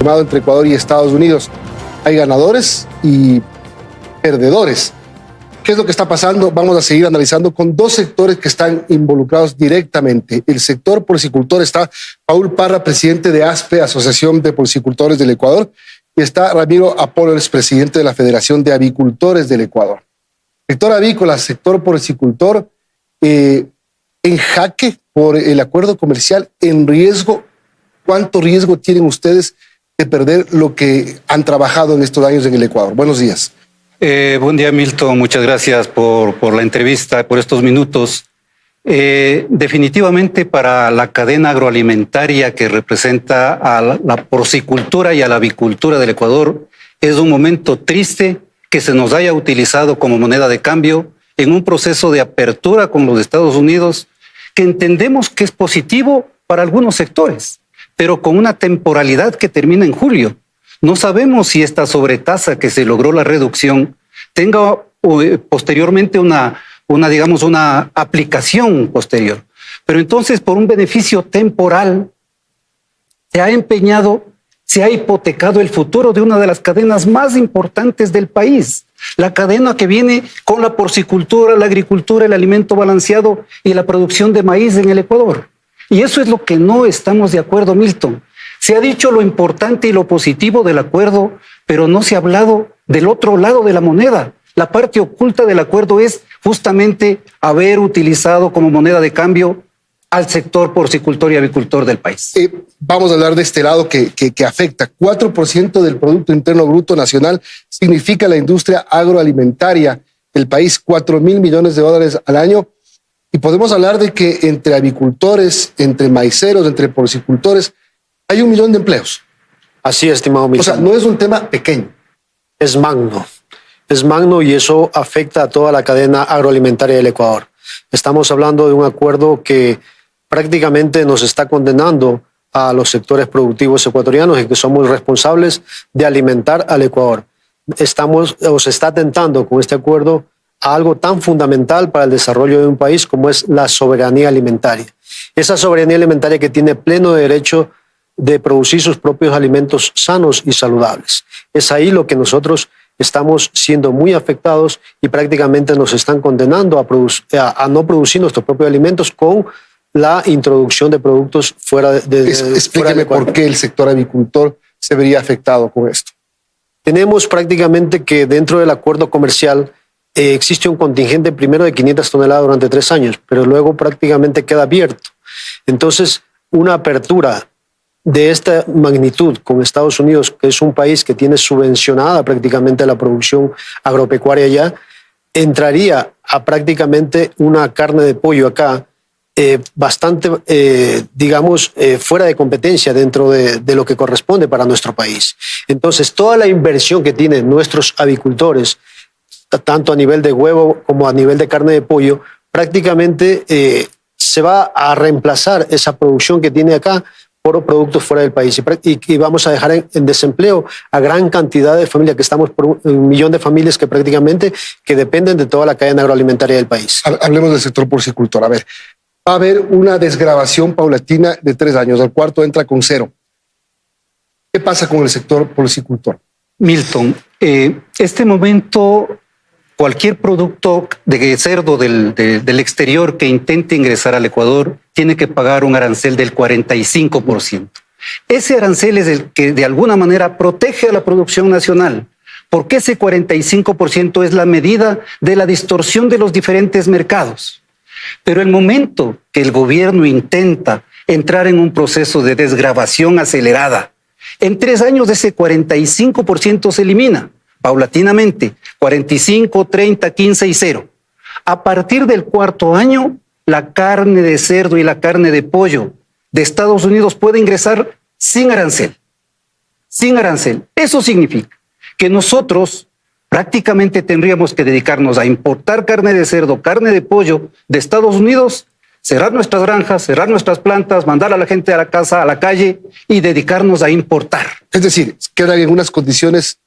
formado entre Ecuador y Estados Unidos. Hay ganadores y perdedores. ¿Qué es lo que está pasando? Vamos a seguir analizando con dos sectores que están involucrados directamente. El sector porcicultor está Paul Parra, presidente de ASPE, Asociación de Porcicultores del Ecuador, y está Ramiro Apollers, presidente de la Federación de Avicultores del Ecuador. Sector avícola, sector porcicultor, en jaque por el acuerdo comercial, en riesgo. ¿Cuánto riesgo tienen ustedes de perder lo que han trabajado en estos años en el Ecuador? Buenos días. Buen día, Milton. Muchas gracias por la entrevista, por estos minutos. Definitivamente para la cadena agroalimentaria que representa a la porcicultura y a la avicultura del Ecuador, es un momento triste que se nos haya utilizado como moneda de cambio en un proceso de apertura con los Estados Unidos, que entendemos que es positivo para algunos sectores, pero con una temporalidad que termina en julio. No sabemos si esta sobretasa que se logró la reducción tenga posteriormente una aplicación posterior. Pero entonces, por un beneficio temporal, se ha empeñado, se ha hipotecado el futuro de una de las cadenas más importantes del país. La cadena que viene con la porcicultura, la agricultura, el alimento balanceado y la producción de maíz en el Ecuador. Y eso es lo que no estamos de acuerdo, Milton. Se ha dicho lo importante y lo positivo del acuerdo, pero no se ha hablado del otro lado de la moneda. La parte oculta del acuerdo es justamente haber utilizado como moneda de cambio al sector porcicultor y avicultor del país. Vamos a hablar de este lado que afecta. 4% del Producto Interno Bruto Nacional significa la industria agroalimentaria del país, 4.000 millones de dólares al año. Y podemos hablar de que entre avicultores, entre maiceros, entre porcicultores, hay 1 millón de empleos. Así es, estimado Milton. O sea, no es un tema pequeño. Es magno y eso afecta a toda la cadena agroalimentaria del Ecuador. Estamos hablando de un acuerdo que prácticamente nos está condenando a los sectores productivos ecuatorianos y que somos responsables de alimentar al Ecuador. Se está atentando con este acuerdo a algo tan fundamental para el desarrollo de un país como es la soberanía alimentaria. Esa soberanía alimentaria que tiene pleno derecho de producir sus propios alimentos sanos y saludables. Es ahí lo que nosotros estamos siendo muy afectados y prácticamente nos están condenando a no producir nuestros propios alimentos con la introducción de productos fuera de Explíqueme por qué el sector avicultor se vería afectado con esto. Tenemos prácticamente que dentro del acuerdo comercial existe un contingente primero de 500 toneladas durante 3 años, pero luego prácticamente queda abierto. Entonces, una apertura de esta magnitud con Estados Unidos, que es un país que tiene subvencionada prácticamente la producción agropecuaria ya, entraría a prácticamente una carne de pollo acá bastante, fuera de competencia dentro de lo que corresponde para nuestro país. Entonces, toda la inversión que tienen nuestros avicultores, tanto a nivel de huevo como a nivel de carne de pollo, prácticamente se va a reemplazar esa producción que tiene acá por productos fuera del país y vamos a dejar en desempleo a gran cantidad de familias, que estamos por 1 millón de familias que prácticamente que dependen de toda la cadena agroalimentaria del país. Hablemos del sector porcicultor. A ver, va a haber una desgravación paulatina de 3 años, el cuarto entra con 0. ¿Qué pasa con el sector porcicultor? Milton, este momento, cualquier producto de cerdo del exterior que intente ingresar al Ecuador tiene que pagar un arancel del 45%. Ese arancel es el que de alguna manera protege a la producción nacional, porque ese 45% es la medida de la distorsión de los diferentes mercados. Pero el momento que el gobierno intenta entrar en un proceso de desgravación acelerada, en 3 años ese 45% se elimina paulatinamente, 45, 30, 15 y 0. A partir del 4º año, la carne de cerdo y la carne de pollo de Estados Unidos puede ingresar sin arancel. Sin arancel. Eso significa que nosotros prácticamente tendríamos que dedicarnos a importar carne de cerdo, carne de pollo de Estados Unidos, cerrar nuestras granjas, cerrar nuestras plantas, mandar a la gente a la casa, a la calle y dedicarnos a importar. Es decir, quedan en unas condiciones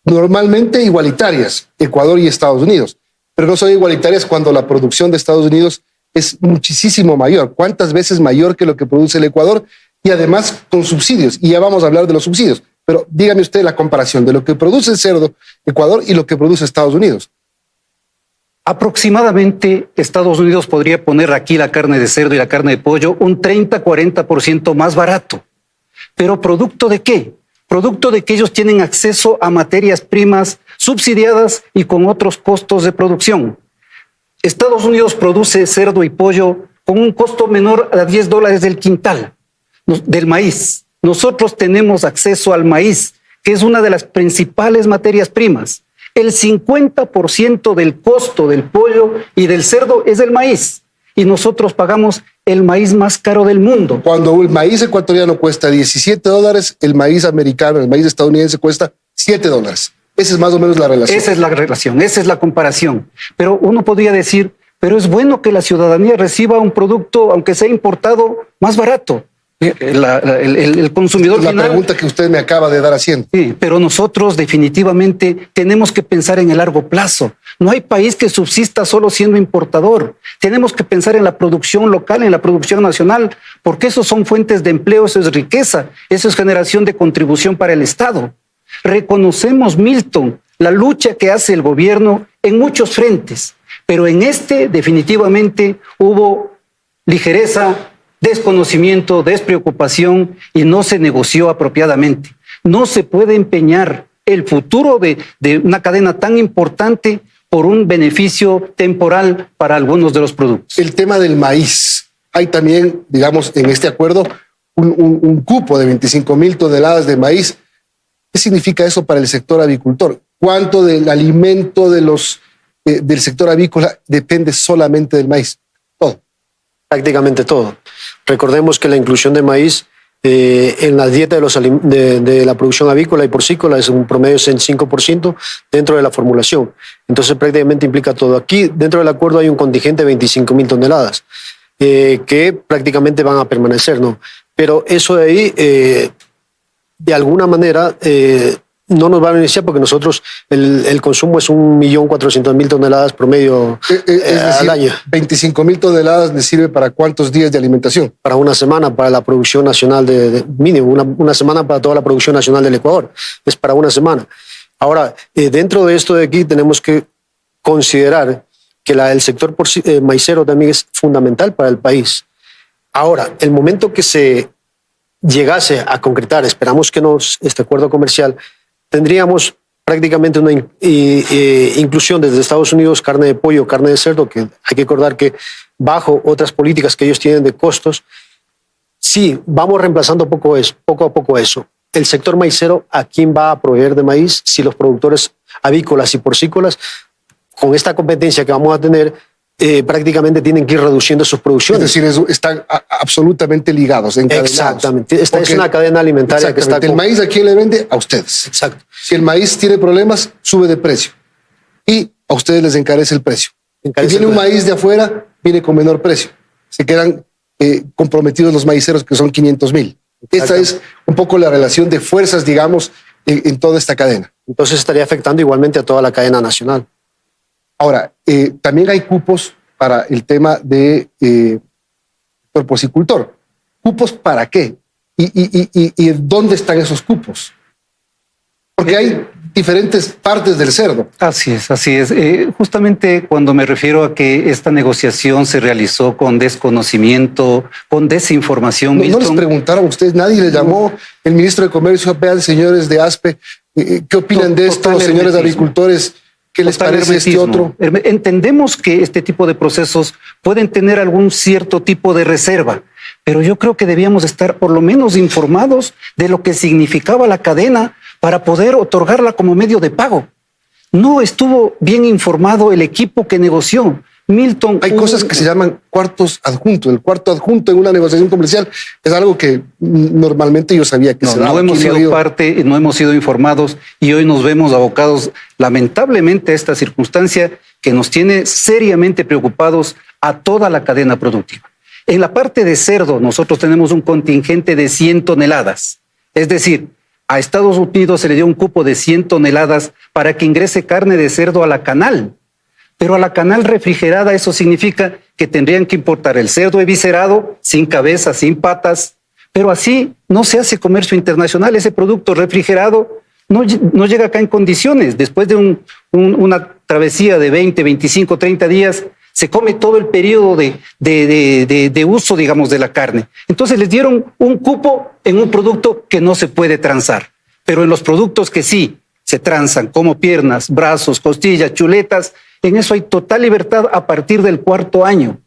normalmente igualitarias, Ecuador y Estados Unidos, pero no son igualitarias cuando la producción de Estados Unidos es muchísimo mayor. ¿Cuántas veces mayor que lo que produce el Ecuador? y además con subsidios. Y ya vamos a hablar de los subsidios. Pero dígame usted la comparación de lo que produce el cerdo Ecuador y lo que produce Estados Unidos. Aproximadamente Estados Unidos podría poner aquí la carne de cerdo y la carne de pollo un 30-40% más barato. ¿Pero producto de qué? Producto de que ellos tienen acceso a materias primas subsidiadas y con otros costos de producción. Estados Unidos produce cerdo y pollo con un costo menor a $10 del quintal del maíz. Nosotros tenemos acceso al maíz, que es una de las principales materias primas. El 50% del costo del pollo y del cerdo es el maíz. Y nosotros pagamos el maíz más caro del mundo. Cuando el maíz ecuatoriano cuesta $17, el maíz americano, el maíz estadounidense cuesta $7. Esa es más o menos la relación. Esa es la relación, esa es la comparación. Pero uno podría decir, pero es bueno que la ciudadanía reciba un producto, aunque sea importado, más barato. El consumidor la final. pregunta que usted me acaba de dar haciendo. Sí, pero nosotros definitivamente tenemos que pensar en el largo plazo. No hay país que subsista solo siendo importador. Tenemos que pensar en la producción local, en la producción nacional, porque esos son fuentes de empleo, eso es riqueza, eso es generación de contribución para el Estado. Reconocemos, Milton, la lucha que hace el gobierno en muchos frentes, pero en este definitivamente hubo ligereza, desconocimiento, despreocupación y no se negoció apropiadamente. No se puede empeñar el futuro de una cadena tan importante por un beneficio temporal para algunos de los productos. El tema del maíz. Hay también, digamos, en este acuerdo, un cupo de 25,000 toneladas de maíz. ¿Qué significa eso para el sector avicultor? ¿Cuánto del alimento del sector avícola depende solamente del maíz? Todo. Prácticamente todo. Recordemos que la inclusión de maíz en la dieta de la producción avícola y porcícola es un promedio de 5% dentro de la formulación. Entonces prácticamente implica todo. Aquí dentro del acuerdo hay un contingente de 25,000 toneladas que prácticamente van a permanecer, ¿no? Pero eso de ahí, de alguna manera, no nos va a beneficiar porque nosotros el consumo es 1.400.000 toneladas promedio al año. 25,000 toneladas le sirve para ¿cuántos días de alimentación? Para una semana, para la producción nacional de mínimo, una semana para toda la producción nacional del Ecuador. Es para una semana. Ahora, dentro de esto de aquí tenemos que considerar que el sector maicero también es fundamental para el país. Ahora, el momento que se llegase a concretar, esperamos que no, este acuerdo comercial, tendríamos prácticamente una inclusión desde Estados Unidos, carne de pollo, carne de cerdo, que hay que recordar que bajo otras políticas que ellos tienen de costos, sí, vamos reemplazando poco a poco eso. El sector maicero, ¿a quién va a proveer de maíz? Si los productores avícolas y porcícolas, con esta competencia que vamos a tener, prácticamente tienen que ir reduciendo sus producciones. Es decir, están absolutamente ligados, encadenados. Exactamente. Esta es una cadena alimentaria que está... El maíz, ¿a quién le vende? A ustedes. Exacto. Si el maíz tiene problemas, sube de precio. Y a ustedes les encarece el precio. Si viene un maíz de afuera, viene con menor precio. Se quedan comprometidos los maiceros, que son 500,000. Esta es un poco la relación de fuerzas, digamos, en toda esta cadena. Entonces estaría afectando igualmente a toda la cadena nacional. Ahora, también hay cupos para el tema de porcicultor. ¿Cupos para qué? ¿Y dónde están esos cupos? Porque hay diferentes partes del cerdo. Así es, así es. Justamente cuando me refiero a que esta negociación se realizó con desconocimiento, con desinformación. No les preguntaron a ustedes, nadie les llamó, el ministro de Comercio, vean, señores de ASPE, ¿qué opinan de esto, los señores agricultores? ¿Qué les parece este otro? Entendemos que este tipo de procesos pueden tener algún cierto tipo de reserva, pero yo creo que debíamos estar por lo menos informados de lo que significaba la cadena para poder otorgarla como medio de pago. No estuvo bien informado el equipo que negoció. Milton, hay cosas que se llaman cuartos adjuntos. El cuarto adjunto en una negociación comercial es algo que normalmente yo sabía que se daba. No hemos sido parte, no hemos sido informados y hoy nos vemos abocados lamentablemente a esta circunstancia que nos tiene seriamente preocupados a toda la cadena productiva. En la parte de cerdo nosotros tenemos un contingente de 100 toneladas. Es decir, a Estados Unidos se le dio un cupo de 100 toneladas para que ingrese carne de cerdo a la canal. Pero a la canal refrigerada eso significa que tendrían que importar el cerdo eviscerado, sin cabeza, sin patas, Pero así no se hace comercio internacional. Ese producto refrigerado no llega acá en condiciones. Después de una travesía de 20, 25, 30 días, se come todo el periodo de uso, digamos, de la carne. Entonces les dieron un cupo en un producto que no se puede transar. Pero en los productos que sí se transan, como piernas, brazos, costillas, chuletas, en eso hay total libertad a partir del 4º año.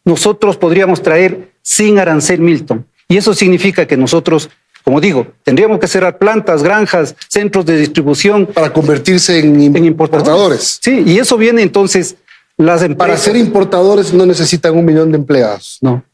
Nosotros podríamos traer sin arancel, Milton. Y eso significa que nosotros, como digo, tendríamos que cerrar plantas, granjas, centros de distribución. Para convertirse en importadores. Sí, y eso viene entonces las empresas. Para ser importadores no necesitan 1 millón de empleados. No.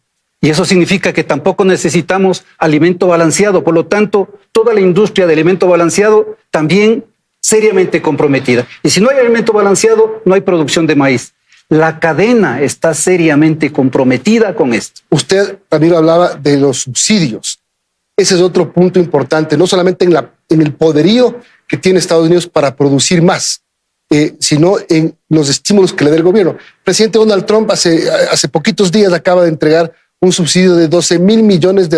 Y eso significa que tampoco necesitamos alimento balanceado. Por lo tanto, toda la industria de alimento balanceado también seriamente comprometida. Y si no hay alimento balanceado, no hay producción de maíz. La cadena está seriamente comprometida con esto. Usted también hablaba de los subsidios. Ese es otro punto importante, no solamente en el poderío que tiene Estados Unidos para producir más, sino en los estímulos que le da el gobierno. El presidente Donald Trump hace poquitos días acaba de entregar un subsidio de $12 mil millones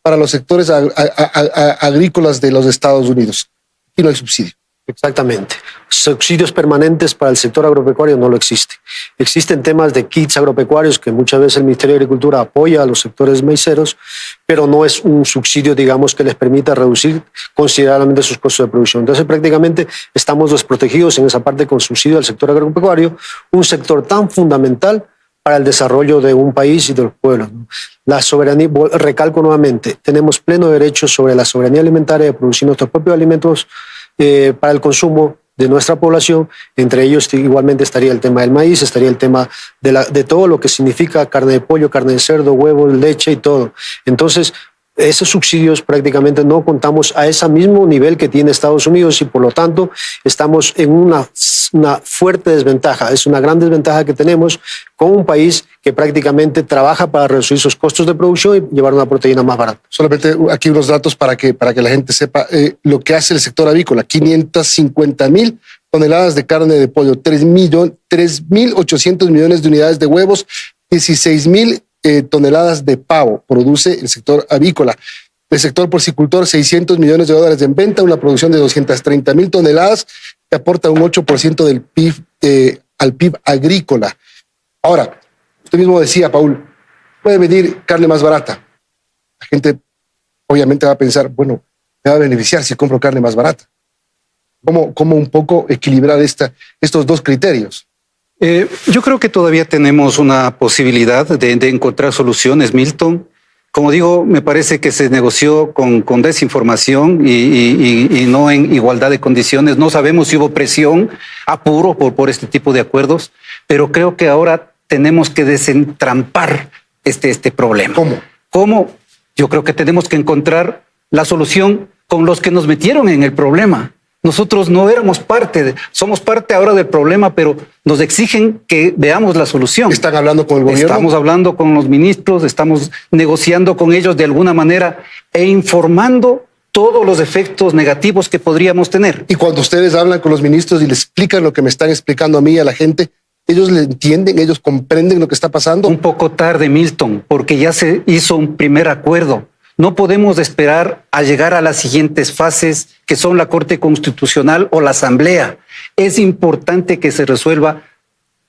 para los sectores agrícolas de los Estados Unidos. Y no hay subsidio. Exactamente. Subsidios permanentes para el sector agropecuario no lo existe. Existen temas de kits agropecuarios que muchas veces el Ministerio de Agricultura apoya a los sectores maiceros, pero no es un subsidio, digamos, que les permita reducir considerablemente sus costos de producción. Entonces, prácticamente estamos desprotegidos en esa parte con subsidio al sector agropecuario, un sector tan fundamental para el desarrollo de un país y de los pueblos. La soberanía, recalco nuevamente, tenemos pleno derecho sobre la soberanía alimentaria de producir nuestros propios alimentos para el consumo de nuestra población. Entre ellos igualmente estaría el tema del maíz, estaría el tema de todo lo que significa carne de pollo, carne de cerdo, huevos, leche y todo. Entonces, esos subsidios prácticamente no contamos a ese mismo nivel que tiene Estados Unidos y por lo tanto estamos en una fuerte desventaja. Es una gran desventaja que tenemos con un país que prácticamente trabaja para reducir sus costos de producción y llevar una proteína más barata. Solamente aquí unos datos para que la gente sepa lo que hace el sector avícola. 550,000 toneladas de carne de pollo, 3.800 millones de unidades de huevos, 16,000 toneladas de pavo produce el sector avícola. El sector porcicultor, $600 millones en venta, una producción de 230,000 toneladas que aporta un 8% del PIB al PIB agrícola. Ahora, usted mismo decía, Paul, puede venir carne más barata. La gente obviamente va a pensar, bueno, me va a beneficiar si compro carne más barata. ¿Cómo un poco equilibrar estos dos criterios? Yo creo que todavía tenemos una posibilidad de encontrar soluciones, Milton. Como digo, me parece que se negoció con desinformación y no en igualdad de condiciones. No sabemos si hubo presión, apuro por este tipo de acuerdos, pero creo que ahora tenemos que desentrampar este problema. ¿Cómo? Yo creo que tenemos que encontrar la solución con los que nos metieron en el problema. Nosotros no éramos somos parte ahora del problema, pero nos exigen que veamos la solución. ¿Están hablando con el gobierno? Estamos hablando con los ministros, estamos negociando con ellos de alguna manera e informando todos los efectos negativos que podríamos tener. Y cuando ustedes hablan con los ministros y les explican lo que me están explicando a mí y a la gente, ¿ellos le entienden, ellos comprenden lo que está pasando? Un poco tarde, Milton, porque ya se hizo un primer acuerdo. No podemos esperar a llegar a las siguientes fases, que son la Corte Constitucional o la Asamblea. Es importante que se resuelva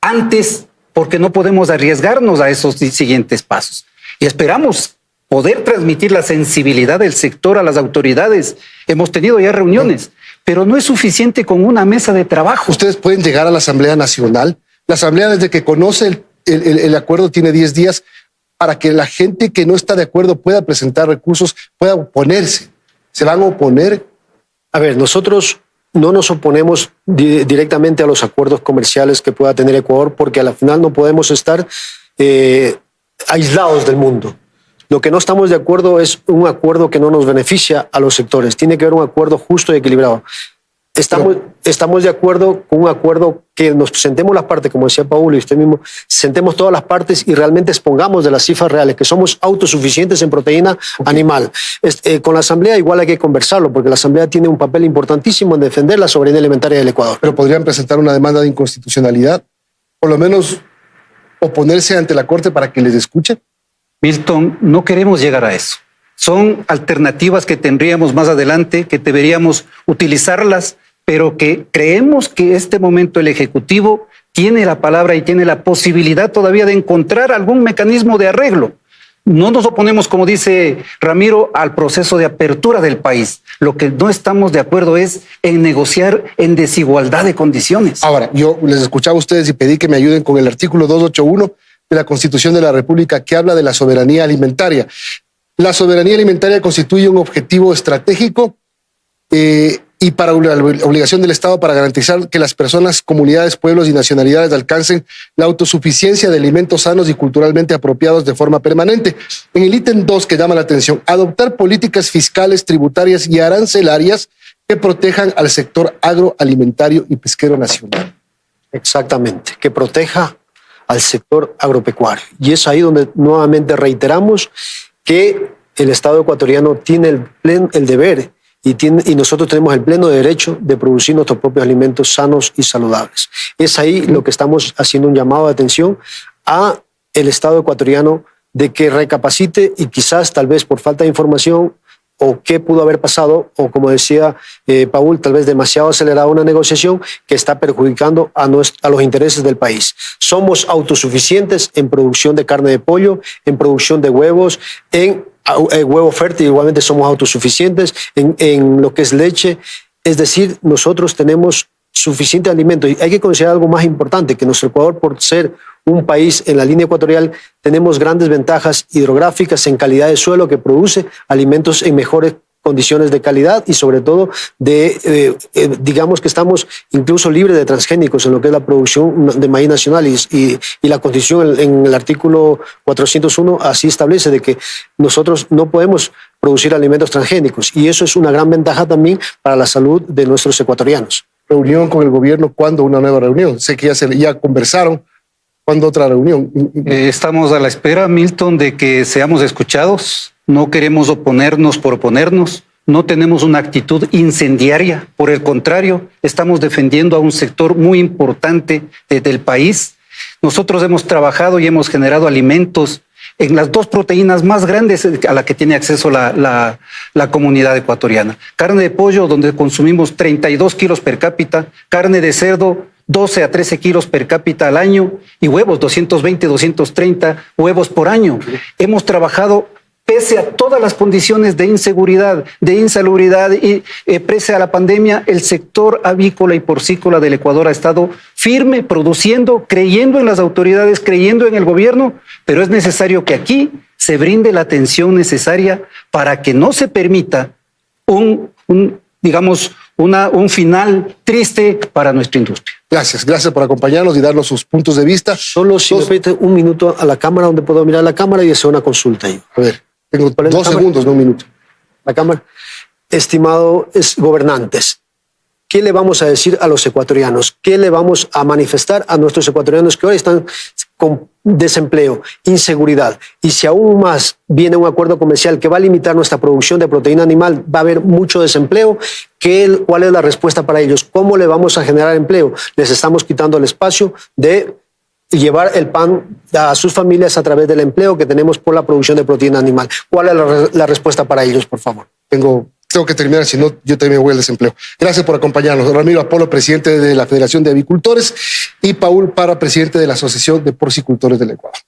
antes, porque no podemos arriesgarnos a esos siguientes pasos. Y esperamos poder transmitir la sensibilidad del sector a las autoridades. Hemos tenido ya reuniones, pero no es suficiente con una mesa de trabajo. Ustedes pueden llegar a la Asamblea Nacional. La Asamblea, desde que conoce el acuerdo, tiene 10 días para que la gente que no está de acuerdo pueda presentar recursos, pueda oponerse. ¿Se van a oponer? A ver, nosotros no nos oponemos directamente a los acuerdos comerciales que pueda tener Ecuador, porque a la final no podemos estar aislados del mundo. Lo que no estamos de acuerdo es un acuerdo que no nos beneficia a los sectores. Tiene que haber un acuerdo justo y equilibrado. Estamos de acuerdo con un acuerdo que nos sentemos las partes, como decía Paulo y usted mismo, sentemos todas las partes y realmente expongamos de las cifras reales, que somos autosuficientes en proteína animal. Con la Asamblea igual hay que conversarlo, porque la Asamblea tiene un papel importantísimo en defender la soberanía alimentaria del Ecuador. Pero podrían presentar una demanda de inconstitucionalidad, por lo menos oponerse ante la Corte para que les escuchen. Milton, no queremos llegar a eso. son alternativas que tendríamos más adelante, que deberíamos utilizarlas, pero que creemos que este momento el Ejecutivo tiene la palabra y tiene la posibilidad todavía de encontrar algún mecanismo de arreglo. No nos oponemos, como dice Ramiro, al proceso de apertura del país. Lo que no estamos de acuerdo es en negociar en desigualdad de condiciones. Ahora, yo les escuchaba a ustedes y pedí que me ayuden con el artículo 281 de la Constitución de la República, que habla de la soberanía alimentaria. La soberanía alimentaria constituye un objetivo estratégico y para la obligación del Estado para garantizar que las personas, comunidades, pueblos y nacionalidades alcancen la autosuficiencia de alimentos sanos y culturalmente apropiados de forma permanente. En el ítem 2, que llama la atención, adoptar políticas fiscales, tributarias y arancelarias que protejan al sector agroalimentario y pesquero nacional. Exactamente, que proteja al sector agropecuario. Y es ahí donde nuevamente reiteramos que el Estado ecuatoriano tiene el deber y nosotros tenemos el pleno derecho de producir nuestros propios alimentos sanos y saludables. Es ahí lo que estamos haciendo un llamado de atención a el Estado ecuatoriano de que recapacite y quizás tal vez por falta de información o qué pudo haber pasado, o como decía Paul, tal vez demasiado acelerada una negociación que está perjudicando a los intereses del país. Somos autosuficientes en producción de carne de pollo, en producción de huevos, en huevo fértil, igualmente somos autosuficientes en lo que es leche. Es decir, nosotros tenemos suficiente alimento. Y hay que considerar algo más importante, que nuestro Ecuador, por ser un país en la línea ecuatorial, tenemos grandes ventajas hidrográficas en calidad de suelo que produce alimentos en mejores condiciones de calidad y sobre todo digamos que estamos incluso libres de transgénicos en lo que es la producción de maíz nacional y la Constitución en el artículo 401 así establece de que nosotros no podemos producir alimentos transgénicos y eso es una gran ventaja también para la salud de nuestros ecuatorianos. Reunión con el gobierno, ¿cuándo una nueva reunión? Sé que ya conversaron. ¿Cuándo otra reunión? Estamos a la espera, Milton, de que seamos escuchados. No queremos oponernos por oponernos. No tenemos una actitud incendiaria. Por el contrario, estamos defendiendo a un sector muy importante del país. Nosotros hemos trabajado y hemos generado alimentos en las dos proteínas más grandes a las que tiene acceso la comunidad ecuatoriana. Carne de pollo, donde consumimos 32 kilos per cápita, carne de cerdo, 12 a 13 kilos per cápita al año, y huevos, 220, 230 huevos por año. Hemos trabajado pese a todas las condiciones de inseguridad, de insalubridad y pese a la pandemia, el sector avícola y porcícola del Ecuador ha estado firme, produciendo, creyendo en las autoridades, creyendo en el gobierno, pero es necesario que aquí se brinde la atención necesaria para que no se permita un final triste para nuestra industria. Gracias por acompañarnos y darnos sus puntos de vista. Solo si me permite un minuto a la cámara donde puedo mirar la cámara y hacer una consulta. A ver, tengo 2 segundos, no un minuto. La cámara. Estimados gobernantes, ¿qué le vamos a decir a los ecuatorianos? ¿Qué le vamos a manifestar a nuestros ecuatorianos que hoy están con desempleo, inseguridad? Y si aún más viene un acuerdo comercial que va a limitar nuestra producción de proteína animal, va a haber mucho desempleo. ¿Cuál es la respuesta para ellos? ¿Cómo le vamos a generar empleo? Les estamos quitando el espacio de llevar el pan a sus familias a través del empleo que tenemos por la producción de proteína animal. ¿Cuál es la respuesta para ellos, por favor? Tengo que terminar, si no, yo también voy al desempleo. Gracias por acompañarnos. Ramiro Apolo, presidente de la Federación de Avicultores, y Paul Parra, presidente de la Asociación de Porcicultores del Ecuador.